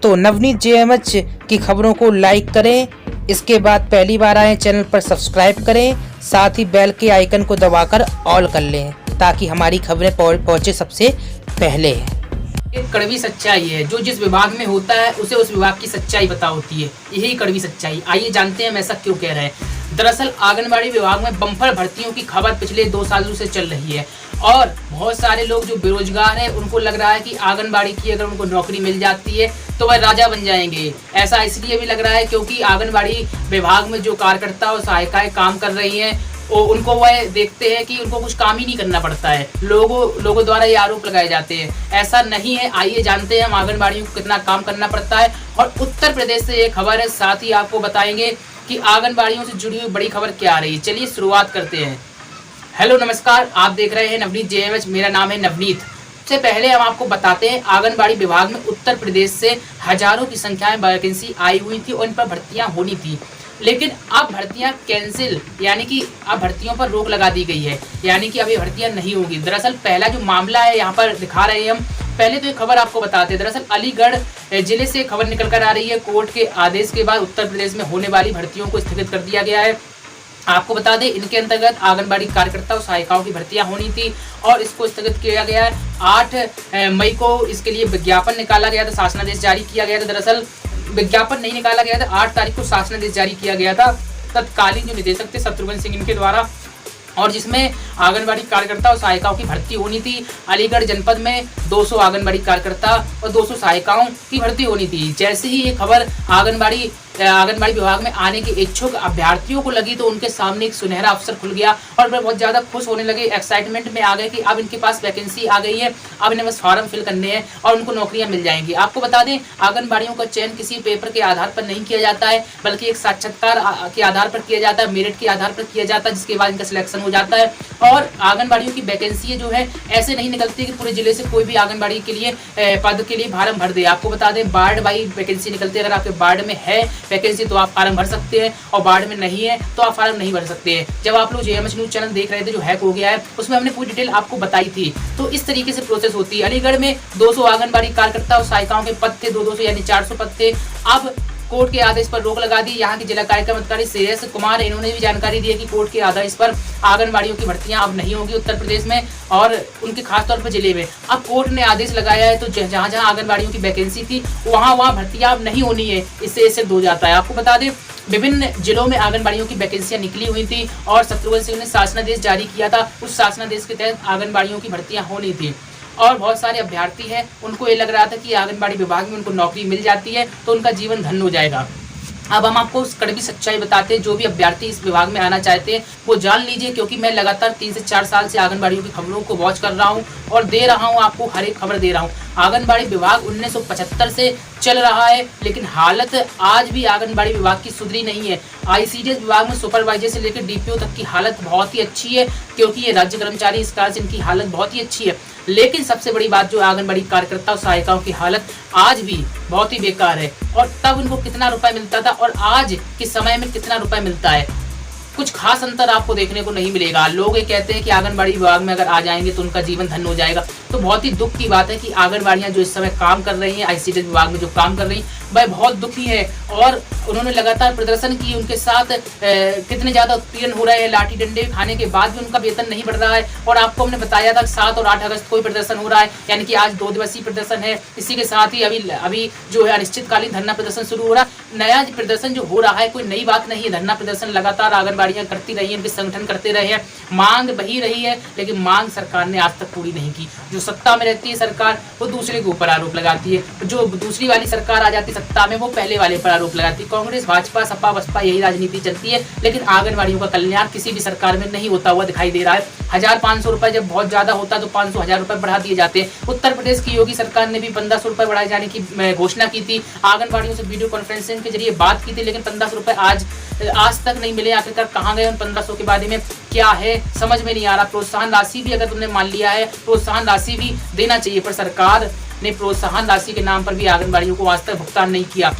तो नवनीत जेएमएच की खबरों को लाइक करें, इसके बाद पहली बार आए चैनल पर सब्सक्राइब करें, साथ ही बेल के आइकन को दबाकर ऑल कर लें ताकि हमारी खबरें पहुंचे सबसे पहले। एक कड़वी सच्चाई है, जो जिस विभाग में होता है उसे उस विभाग की सच्चाई पता होती है। यही कड़वी सच्चाई। आइए जानते हैं हम ऐसा क्यों कह रहे हैं। दरअसल आंगनबाड़ी विभाग में बम्पर भर्तियों की खबर पिछले 2 सालों से चल रही है और बहुत सारे लोग जो बेरोजगार हैं उनको लग रहा है कि आंगनबाड़ी की अगर उनको नौकरी मिल जाती है तो वह राजा बन जाएंगे। ऐसा इसलिए भी लग रहा है क्योंकि आंगनबाड़ी विभाग में जो कार्यकर्ता और सहायिकाएं काम कर रही हैं उनको वह देखते हैं कि उनको कुछ काम ही नहीं करना पड़ता है। लोगों द्वारा ये आरोप लगाए जाते हैं, ऐसा नहीं है। आइए जानते हैं हम आंगनबाड़ियों को कितना काम करना पड़ता है। और उत्तर प्रदेश से ये खबर है, साथ ही आपको बताएंगे कि आंगनबाड़ियों से जुड़ी हुई बड़ी खबर क्या आ रही है। चलिए शुरुआत करते हैं। हेलो नमस्कार, आप देख रहे हैं नवनीत जेएमएच। मेरा नाम है नवनीत। सबसे पहले हम आपको बताते हैं आंगनबाड़ी विभाग में उत्तर प्रदेश से हजारों की संख्या में वैकेंसी आई हुई थी और इन पर भर्तियां होनी थी, लेकिन अब भर्तियां कैंसिल, यानी कि अब भर्तियों पर रोक लगा दी गई है, यानी कि अब ये भर्तियां नहीं होगी। दरअसल पहला जो मामला है यहाँ पर दिखा रहे हैं हम। पहले तो ये खबर आपको बताते हैं। दरअसल अलीगढ़ जिले से खबर निकल कर आ रही है। कोर्ट के आदेश के बाद उत्तर प्रदेश में होने वाली भर्तियों को स्थगित कर दिया गया है। आपको बता दें, इनके अंतर्गत आंगनबाड़ी कार्यकर्ता और सहायिकाओं की भर्तियां होनी थी और इसको स्थगित किया गया है। 8 मई को इसके लिए विज्ञापन निकाला गया था, शासनादेश जारी किया गया था। दरअसल विज्ञापन नहीं निकाला गया था, 8 तारीख को शासनादेश जारी किया गया था तत्कालीन जो निदेशक थे शत्रुघ्न सिंह इनके द्वारा, और जिसमें आंगनबाड़ी कार्यकर्ता और सहायिकाओं की भर्ती होनी थी। अलीगढ़ जनपद में 200 आंगनबाड़ी कार्यकर्ता और 200 सहायिकाओं की भर्ती होनी थी। जैसे ही ये खबर आंगनबाड़ी विभाग में आने के इच्छुक अभ्यर्थियों को लगी तो उनके सामने एक सुनहरा अवसर खुल गया और वे बहुत ज़्यादा खुश होने लगे, एक्साइटमेंट में आ गए कि अब इनके पास वैकेंसी आ गई है, अब इन्हें बस फॉर्म फिल करने हैं और उनको नौकरियां मिल जाएंगी। आपको बता दें, आंगनबाड़ियों का चयन किसी पेपर के आधार पर नहीं किया जाता है, बल्कि एक साक्षात्कार के आधार पर किया जाता है, मेरिट के आधार पर किया जाता है, जिसके बाद इनका सिलेक्शन हो जाता है। और आंगनबाड़ियों की वैकेंसी जो है ऐसे नहीं निकलती कि पूरे जिले से कोई भी आंगनबाड़ी के लिए पद के लिए फॉर्म भर दे। आपको बता दें, वार्ड वाइज वैकेंसी निकलती है। अगर आपके वार्ड में है वैकेंसी तो आप फॉर्म भर सकते हैं और वार्ड में नहीं है तो आप फॉर्म नहीं भर सकते हैं। जब आप लोग जेएमएच न्यूज चैनल देख रहे थे जो हैक हो गया है, उसमें हमने पूरी डिटेल आपको बताई थी। तो इस तरीके से प्रोसेस होती है। अलीगढ़ में 200 आंगनबाड़ी कार्यकर्ता और सहायिकाओं के पद थे, 200 यानी 400 पद थे। अब कोर्ट के आदेश पर रोक लगा दी। यहाँ के जिला कार्यक्रम अधिकारी श्रेयस कुमार, इन्होंने भी जानकारी दी है कि कोर्ट के आदेश पर आंगनबाड़ियों की भर्तियां अब नहीं होगी उत्तर प्रदेश में और उनके खासतौर पर जिले में। अब कोर्ट ने आदेश लगाया है तो जहाँ जहाँ आंगनबाड़ियों की वैकेंसी थी वहाँ भर्तियां अब नहीं होनी है, इससे सिद्ध हो जाता है। आपको बता दें, विभिन्न जिलों में आंगनबाड़ियों की वैकेंसियां निकली हुई थी और शत्रुघ्न सिंह ने शासनादेश जारी किया था। उस शासनादेश के तहत आंगनबाड़ियों की भर्तियां होनी थी और बहुत सारे अभ्यर्थी हैं, उनको ये लग रहा था कि आंगनबाड़ी विभाग में उनको नौकरी मिल जाती है तो उनका जीवन धन्य हो जाएगा। अब हम आपको उस कड़वी सच्चाई बताते हैं। जो भी अभ्यर्थी इस विभाग में आना चाहते हैं वो जान लीजिए, क्योंकि मैं लगातार 3 से 4 साल से आंगनबाड़ियों की खबरों को वॉच कर रहा हूं और दे रहा हूं, आपको हर एक खबर दे रहा हूं। आंगनबाड़ी विभाग 1975 से चल रहा है, लेकिन हालत आज भी आंगनबाड़ी विभाग की सुधरी नहीं है। आईसीडीएस विभाग में सुपरवाइजर से लेकर डीपीओ तक की हालत बहुत ही अच्छी है, क्योंकि ये राज्य कर्मचारी, इस कारण से इनकी हालत बहुत ही अच्छी है। लेकिन सबसे बड़ी बात, जो आंगनबाड़ी कार्यकर्ता और सहायिकाओं की हालत आज भी बहुत ही बेकार है। और तब उनको कितना रुपए मिलता था और आज के समय में कितना रुपए मिलता है, कुछ खास अंतर आपको देखने को नहीं मिलेगा। लोग ये कहते हैं कि आंगनबाड़ी विभाग में अगर आ जाएंगे तो उनका जीवन धन्य हो जाएगा। तो बहुत ही दुख की बात है कि आंगनबाड़ियां जो इस समय काम कर रही हैं, आईसीडीएस विभाग में जो काम कर रही हैं, वह बहुत दुखी है और उन्होंने लगातार प्रदर्शन किए। उनके साथ कितने ज़्यादा उत्पीड़न हो रहे हैं, लाठी डंडे खाने के बाद भी उनका वेतन नहीं बढ़ रहा है। और आपको हमने बताया था 7 और 8 अगस्त को प्रदर्शन हो रहा है, यानी कि आज 2 दिवसीय प्रदर्शन है। इसी के साथ ही अभी जो है अनिश्चितकालीन धरना प्रदर्शन शुरू हो रहा है। नया प्रदर्शन जो हो रहा है कोई नई बात नहीं है। धरना प्रदर्शन लगातार आंगनबाड़ियां करती रही है, इनके संगठन करते रहे हैं, मांग वही रही है, लेकिन मांग सरकार ने आज तक पूरी नहीं की। जो सत्ता में रहती है सरकार, वो दूसरे के ऊपर आरोप लगाती है। जो दूसरी वाली सरकार आ जाती है सत्ता में, वो पहले वाले पर आरोप लगाती है। कांग्रेस, भाजपा, सपा, बसपा, यही राजनीति चलती है, लेकिन आंगनबाड़ियों का कल्याण किसी भी सरकार में नहीं होता हुआ दिखाई दे रहा है। 1000-500 रुपए जब बहुत ज्यादा होता है तो 500-1000 रुपए बढ़ा दिए जाते हैं। उत्तर प्रदेश की योगी सरकार ने भी 1500 रुपए बढ़ाए जाने की घोषणा की थी। आंगनबाड़ियों से वीडियो कॉन्फ्रेंसिंग के जरिए बात की थी, लेकिन 1500 रुपए आज तक नहीं मिले। आखिरकार कहाँ गए उन 1500 के बारे में क्या है समझ में नहीं आ रहा। प्रोत्साहन राशि भी अगर तुमने मान लिया है, प्रोत्साहन राशि भी देना चाहिए, पर सरकार ने प्रोत्साहन राशि के नाम पर भी आंगनबाड़ियों को आज तक भुगतान नहीं किया।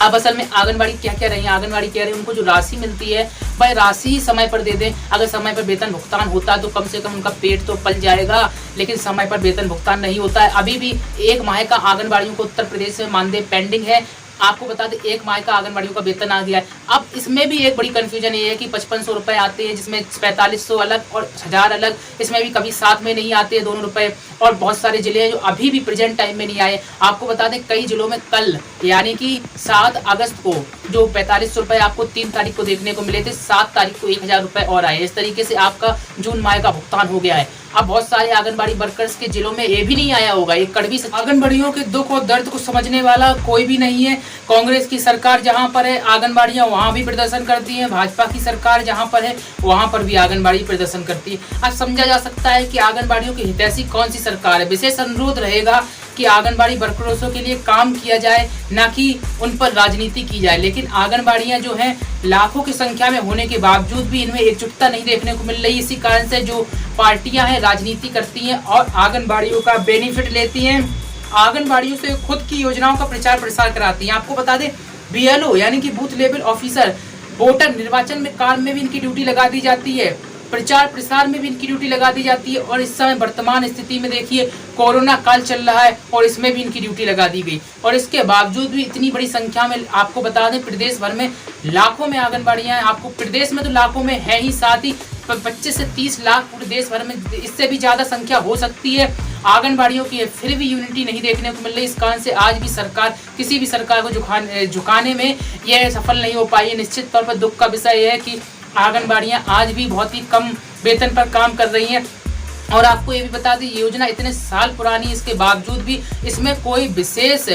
अब असल में आंगनबाड़ी क्या कह रही है, आंगनबाड़ी कह रही है उनको जो राशि मिलती है भाई राशि ही समय पर दे दें। अगर समय पर वेतन भुगतान होता है तो कम से कम उनका पेट तो पल जाएगा, लेकिन समय पर वेतन भुगतान नहीं होता है। अभी भी 1 माह का आंगनबाड़ियों को उत्तर प्रदेश में मानदेय पेंडिंग है। आपको बता दें 1 माह का आंगनबाड़ियों का वेतन आ गया है। अब इसमें भी एक बड़ी कंफ्यूजन ये है कि 5500 रुपये आते हैं, जिसमें 4500 अलग और 1000 अलग, इसमें भी कभी साथ में नहीं आते हैं दोनों रुपए। और बहुत सारे जिले हैं जो अभी भी प्रेजेंट टाइम में नहीं आए। आपको बता दें कई जिलों में कल यानी कि 7 अगस्त को जो 4500 रुपये आपको 3 तारीख को देखने को मिले थे, 7 तारीख को 1000 रुपये और आए। इस तरीके से आपका जून माह का भुगतान हो गया है। अब बहुत सारे आंगनबाड़ी वर्कर्स के जिलों में ये भी नहीं आया होगा। ये कड़वी आंगनबाड़ियों के दुख और दर्द को समझने वाला कोई भी नहीं है। कांग्रेस की सरकार जहां पर है आंगनबाड़ियां वहां भी प्रदर्शन करती हैं, भाजपा की सरकार जहां पर है वहां पर भी आंगनबाड़ी प्रदर्शन करती है। अब समझा जा सकता है कि आंगनबाड़ियों की हितैषी कौन सी सरकार है। विशेष अनुरोध रहेगा कि आंगनबाड़ी वर्कर्सों के लिए काम किया जाए, ना कि उन पर राजनीति की जाए। लेकिन आंगनबाड़ियां जो हैं लाखों की संख्या में होने के बावजूद भी इनमें एकजुटता नहीं देखने को मिल रही। इसी कारण से जो पार्टियां हैं राजनीति करती हैं और आंगनबाड़ियों का बेनिफिट लेती हैं, आंगनबाड़ियों से खुद की योजनाओं का प्रचार प्रसार कराती हैं। आपको बता दें BLO यानी कि बूथ लेवल ऑफिसर वोटर निर्वाचन में काम में भी इनकी ड्यूटी लगा दी जाती है, प्रचार प्रसार में भी इनकी ड्यूटी लगा दी जाती है। और इस समय वर्तमान स्थिति में देखिए कोरोना काल चल रहा है और इसमें भी इनकी ड्यूटी लगा दी गई। और इसके बावजूद भी इतनी बड़ी संख्या में आपको बता दें प्रदेश भर में लाखों में आंगनबाड़ियां हैं। आपको प्रदेश में तो लाखों में है ही, साथ ही 25 से 30 लाख पूरे देश भर में, इससे भी ज्यादा संख्या हो सकती है आंगनबाड़ियों की। फिर भी यूनिटी नहीं देखने को मिल रही। इस कारण से आज भी सरकार किसी भी सरकार को झुकाने में यह सफल नहीं हो पाई है। निश्चित तौर पर दुख का विषय यह है कि आंगनबाड़ियां आज भी बहुत ही कम वेतन पर काम कर रही हैं। और आपको ये भी बता दें योजना इतने साल पुरानी, इसके बावजूद भी इसमें कोई विशेष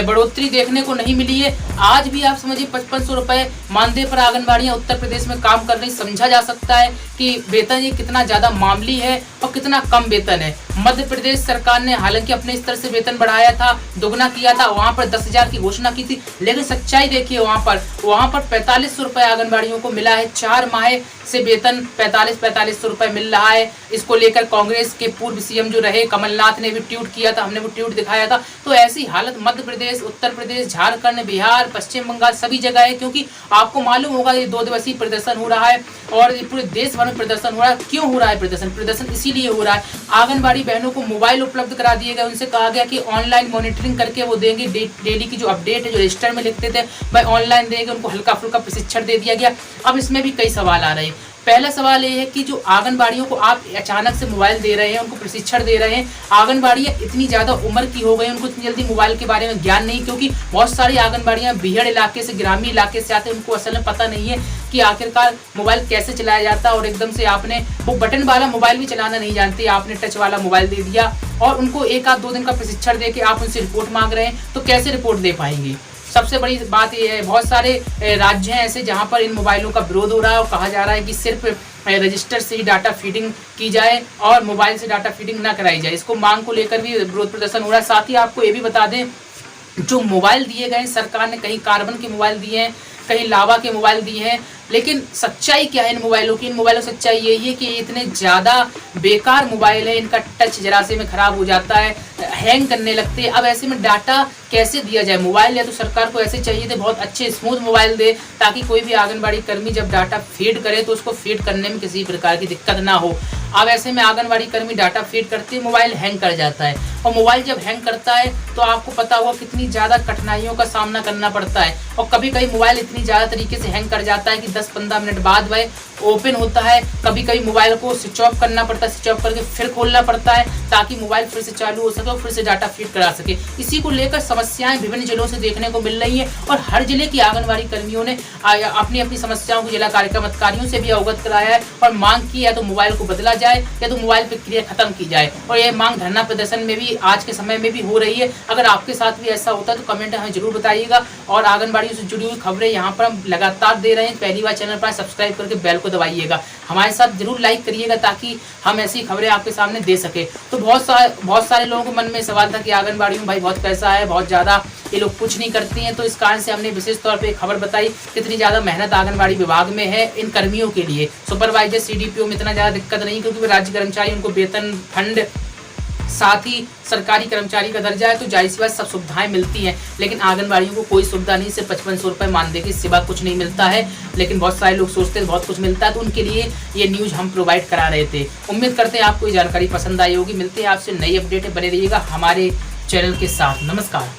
बढ़ोतरी देखने को नहीं मिली है। आज भी आप समझिए 5500 रुपये मानदेय पर आंगनबाड़ियां उत्तर प्रदेश में काम कर रही। समझा जा सकता है कि वेतन ये कितना ज़्यादा मामूली है और कितना कम वेतन है। मध्य प्रदेश सरकार ने हालांकि अपने स्तर से वेतन बढ़ाया था, दोगुना किया था, वहाँ पर 10,000 की घोषणा की थी, लेकिन सच्चाई देखिए वहाँ पर 4500 रुपये आंगनबाड़ियों को मिला है। 4 माह से वेतन 4500 रुपये मिल रहा है। इसको लेकर कांग्रेस के पूर्व CM जो रहे कमलनाथ ने भी ट्वीट किया था, हमने वो ट्वीट दिखाया था। तो ऐसी हालत मध्य प्रदेश, उत्तर प्रदेश, झारखंड, बिहार, पश्चिम बंगाल सभी जगह है। क्योंकि आपको मालूम होगा ये 2 दिवसीय प्रदर्शन हो रहा है और ये पूरे देश भर में प्रदर्शन हो रहा है। क्यों हो रहा है प्रदर्शन इसीलिए हो रहा है आंगनबाड़ी बहनों को मोबाइल उपलब्ध करा दिए गए। उनसे कहा गया कि ऑनलाइन मॉनिटरिंग करके वो देंगे, डेली की जो अपडेट है जो रजिस्टर में लिखते थे भाई ऑनलाइन देंगे। उनको हल्का फुल्का प्रशिक्षण दे दिया गया। अब इसमें भी कई सवाल आ रहे हैं। पहला सवाल ये है कि जो आंगनबाड़ियों को आप अचानक से मोबाइल दे रहे हैं, उनको प्रशिक्षण दे रहे हैं, आंगनबाड़ियां इतनी ज़्यादा उम्र की हो गई, उनको इतनी जल्दी मोबाइल के बारे में ज्ञान नहीं। क्योंकि बहुत सारी आंगनबाड़ियां बिहड़ इलाके से, ग्रामीण इलाके से आते हैं, उनको असल में पता नहीं है कि आखिरकार मोबाइल कैसे चलाया जाता है। और एकदम से आपने वो बटन वाला मोबाइल भी चलाना नहीं जानते, आपने टच वाला मोबाइल दे दिया और उनको 1 आध 2 दिन का प्रशिक्षण दे के आप उनसे रिपोर्ट मांग रहे हैं, तो कैसे रिपोर्ट दे पाएंगे। सबसे बड़ी बात यह है बहुत सारे राज्य हैं ऐसे जहां पर इन मोबाइलों का विरोध हो रहा है और कहा जा रहा है कि सिर्फ रजिस्टर से ही डाटा फीडिंग की जाए और मोबाइल से डाटा फीडिंग ना कराई जाए। इसको मांग को लेकर भी विरोध प्रदर्शन हो रहा है। साथ ही आपको ये भी बता दें जो मोबाइल दिए गए सरकार ने, कहीं कार्बन के मोबाइल दिए हैं, कहीं लावा के मोबाइल दिए हैं, लेकिन सच्चाई क्या है इन मोबाइलों की? इन मोबाइलों की सच्चाई यही है कि इतने ज़्यादा बेकार मोबाइल है, इनका टच जरा से में ख़राब हो जाता है, हैंग करने लगते हैं। अब ऐसे में डाटा कैसे दिया जाए? मोबाइल या तो सरकार को ऐसे चाहिए थे बहुत अच्छे स्मूथ मोबाइल दे ताकि कोई भी आंगनबाड़ी कर्मी जब डाटा फीड करे तो उसको फीड करने में किसी प्रकार की दिक्कत ना हो। अब ऐसे में आंगनबाड़ी कर्मी डाटा फीड करते हैं, मोबाइल हैंग कर जाता है और मोबाइल जब हैंग करता है तो आपको पता होगा कितनी ज़्यादा कठिनाइयों का सामना करना पड़ता है। और कभी कभी मोबाइल इतनी ज़्यादा तरीके से हैंग कर जाता है कि 10-15 मिनट बाद वह ओपन होता है। कभी कभी मोबाइल को स्विच ऑफ करना पड़ता है, स्विच ऑफ करके फिर खोलना पड़ता है ताकि मोबाइल फिर से चालू हो सके और फिर से डाटा फीड करा सके। इसी को लेकर समस्याएं विभिन्न जिलों से देखने को मिल रही हैं और हर जिले की आंगनबाड़ी कर्मियों ने अपनी अपनी समस्याओं को जिला कार्यक्रम अधिकारियों से भी अवगत कराया है और मांग की या तो मोबाइल को बदला जाए या तो मोबाइल प्रक्रिया खत्म की जाए। और यह मांग धरना प्रदर्शन में भी आज के समय में भी हो रही है। अगर आपके साथ भी ऐसा होता है तो कमेंट हमें जरूर बताइएगा। और आंगनबाड़ियों से जुड़ी हुई खबरें यहाँ पर हम लगातार दे रहे हैं। पहली बार चैनल पर सब्सक्राइब करके बेल को दबाइएगा, हमारे साथ जरूर लाइक करिएगा ताकि हम ऐसी खबरें आपके सामने दे सके। तो बहुत सारे लोगों के मन में सवाल था कि आंगनबाड़ी में भाई बहुत पैसा है, बहुत ज़्यादा ये लोग कुछ नहीं करती हैं। तो इस कारण से हमने विशेष तौर पे एक खबर बताई कितनी ज़्यादा मेहनत आंगनबाड़ी विभाग में है इन कर्मियों के लिए। सुपरवाइजर CDPO में इतना ज़्यादा दिक्कत नहीं क्योंकि वो राज्य कर्मचारी, उनको वेतन फंड साथ ही सरकारी कर्मचारी का दर्जा है तो जाहिर सी बात सब सुविधाएं मिलती हैं, लेकिन आंगनबाड़ियों को कोई सुविधा नहीं, सिर्फ 5500 रुपये मानदेय के सिवा कुछ नहीं मिलता है। लेकिन बहुत सारे लोग सोचते हैं बहुत कुछ मिलता है, तो उनके लिए ये न्यूज़ हम प्रोवाइड करा रहे थे। उम्मीद करते हैं आपको ये जानकारी पसंद आई होगी। मिलते हैं आपसे नई अपडेट, बने रहिएगा हमारे चैनल के साथ। नमस्कार।